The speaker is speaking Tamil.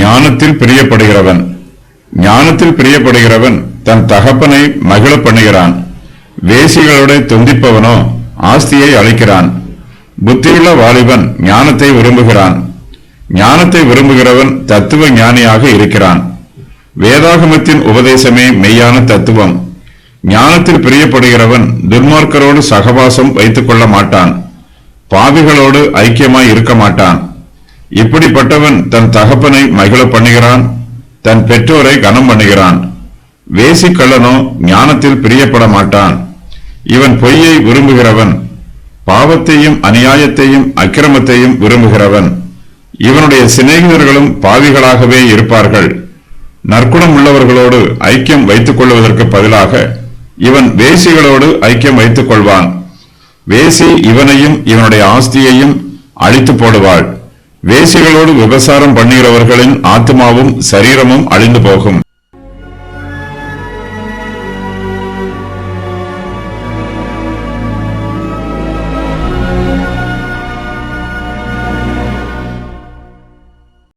ஞானத்தில் பிரியப்படுகிறவன் ஞானத்தில் பிரியப்படுகிறவன் தன் தகப்பனை மகிழ பண்ணுகிறான். வேசிகளோட துந்திப்பவனோ ஆஸ்தியை அளிக்கிறான். புத்தியுள்ள வாலிபன் ஞானத்தை விரும்புகிறான். ஞானத்தை விரும்புகிறவன் தத்துவ ஞானியாக இருக்கிறான். வேதாகமத்தின் உபதேசமே மெய்யான தத்துவம். ஞானத்தில் பிரியப்படுகிறவன் துன்மார்க்கரோடு சகவாசம் வைத்துக் கொள்ள மாட்டான். பாவிகளோடு ஐக்கியமாய் இருக்க மாட்டான். இப்படிப்பட்டவன் தன் தகப்பனை மகிழ பண்ணுகிறான். தன் பெற்றோரை கனம் பண்ணுகிறான். வேசிக்கள்ளனோ ஞானத்தில் பிரியப்பட மாட்டான். இவன் பொய்யை விரும்புகிறவன், பாவத்தையும் அநியாயத்தையும் அக்கிரமத்தையும் விரும்புகிறவன். இவனுடைய சிநேகிதர்களும் பாவிகளாகவே இருப்பார்கள். நற்குணம் உள்ளவர்களோடு ஐக்கியம் வைத்துக் கொள்வதற்கு பதிலாக இவன் வேசிகளோடு ஐக்கியம் வைத்துக் கொள்வான். வேசி இவனையும் இவனுடைய ஆஸ்தியையும் அழித்து போடுவாள். வேசிகளோடு விபசாரம் பண்ணுகிறவர்களின் ஆத்மாவும் சரீரமும் அழிந்து போகும்.